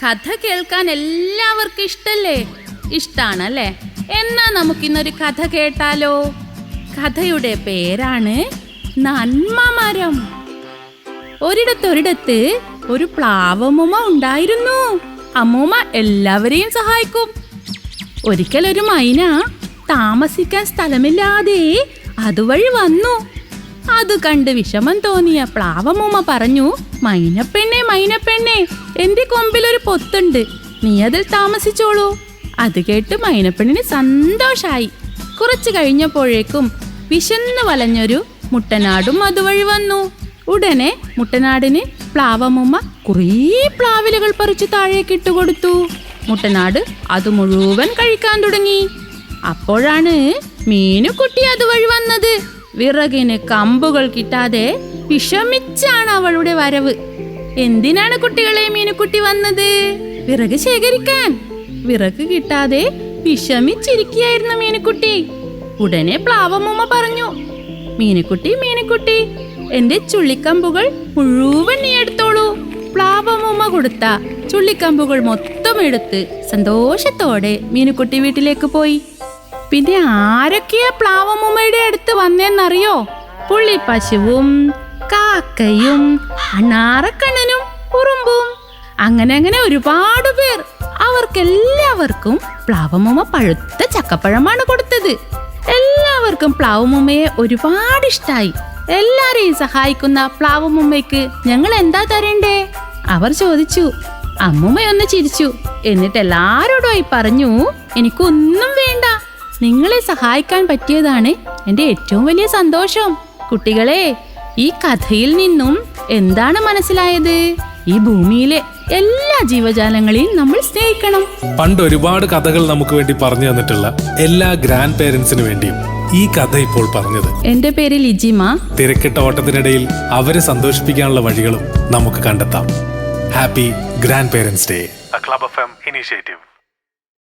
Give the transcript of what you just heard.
കഥ കേൾക്കാൻ എല്ലാവർക്കും ഇഷ്ടല്ലേ? ഇഷ്ടാണല്ലേ? എന്നാ നമുക്കിന്നൊരു കഥ കേട്ടാലോ? കഥയുടെ പേരാണ് നന്മമരം. ഒരിടത്തൊരിടത്ത് ഒരു പ്ലാവമ്മൂമ്മ ഉണ്ടായിരുന്നു. അമ്മൂമ്മ എല്ലാവരെയും സഹായിക്കും. ഒരിക്കലൊരു മൈന താമസിക്കാൻ സ്ഥലമില്ലാതെ അതുവഴി വന്നു. അത് കണ്ട് വിഷമം തോന്നിയ പ്ലാവമ്മൂമ്മ പറഞ്ഞു, മൈനപ്പെണ്ണെ മൈനപ്പെണ്ണെ, എന്റെ കൊമ്പിലൊരു പൊത്തുണ്ട്, നീ അതിൽ താമസിച്ചോളൂ. അത് കേട്ട് മൈനപ്പെണ്ണിന് സന്തോഷായി. കുറച്ചു കഴിഞ്ഞപ്പോഴേക്കും വിശന്നു വലഞ്ഞൊരു മുട്ടനാടും അതുവഴി വന്നു. ഉടനെ മുട്ടനാടിന് പ്ലാവമ്മൂമ്മ കുറേ പ്ലാവിലകൾ പറിച്ചു താഴേക്ക് ഇട്ടുകൊടുത്തു. മുട്ടനാട് അത് മുഴുവൻ കഴിക്കാൻ തുടങ്ങി. അപ്പോഴാണ് മീനുക്കുട്ടി അതുവഴി വന്നത്. വിറകിന് കമ്പുകൾ കിട്ടാതെ വിഷമിച്ചാണ് അവളുടെ വരവ്. എന്തിനാണ് കുട്ടികളെ മീനുക്കുട്ടി വന്നത്? വിറക് ശേഖരിക്കാൻ. വിറക് കിട്ടാതെ വിഷമിച്ചിരിക്കുകയായിരുന്നു മീനുക്കുട്ടി. ഉടനെ പ്ലാവമ്മൂമ്മ പറഞ്ഞു, മീനുക്കുട്ടി മീനുക്കുട്ടി, എന്റെ ചുള്ളിക്കമ്പുകൾ മുഴുവൻ നീ എടുത്തോളൂ. പ്ലാവമ്മൂമ്മ കൊടുത്ത ചുള്ളിക്കമ്പുകൾ മൊത്തം എടുത്ത് സന്തോഷത്തോടെ മീനുക്കുട്ടി വീട്ടിലേക്ക് പോയി. പിന്നെ ആരൊക്കെയാ പ്ലാവമ്മൂമ്മയുടെ അടുത്ത് വന്നേന്നറിയോ? പുള്ളിപ്പശുവും കാക്കയും അണ്ണാറക്കണ്ണനും ഉറുമ്പും, അങ്ങനെ ഒരുപാട് പേർ. അവർക്കെല്ലാവർക്കും പ്ലാവമ്മൂമ്മ പഴുത്ത ചക്കപ്പഴമാണ് കൊടുത്തത്. എല്ലാവർക്കും പ്ലാവമ്മൂമ്മയെ ഒരുപാട് ഇഷ്ടായി. എല്ലാരെയും സഹായിക്കുന്ന പ്ലാവമ്മൂമ്മയ്ക്ക് ഞങ്ങൾ എന്താ തരണ്ടേ? അവർ ചോദിച്ചു. അമ്മൂമ്മയൊന്ന് ചിരിച്ചു. എന്നിട്ട് എല്ലാരോടുമായി പറഞ്ഞു, എനിക്കൊന്നും വേണ്ട, നിങ്ങളെ സഹായിക്കാൻ പറ്റിയതാണ് എൻ്റെ ഏറ്റവും വലിയ സന്തോഷം. കുട്ടികളെ, ഈ കഥയിൽ നിന്നും എന്താണ് മനസ്സിലായത്? ഈ ഭൂമിയിലെ എല്ലാ ജീവജാലങ്ങളെയും നമ്മൾ സ്നേഹിക്കണം. പണ്ട് ഒരുപാട് കഥകൾ നമുക്ക് വേണ്ടി പറഞ്ഞു തന്നിട്ടുള്ള എല്ലാ ഗ്രാൻഡ് പേരൻസിനു വേണ്ടിയും ഈ കഥ ഇപ്പോൾ പറഞ്ഞത്. എന്റെ പേര് ലിജിമ. തിരക്കിട്ട ഓട്ടത്തിനിടയിൽ അവരെ സന്തോഷിപ്പിക്കാനുള്ള വഴികളും നമുക്ക് കണ്ടെത്താം. Happy grand parents day, A club FM initiative.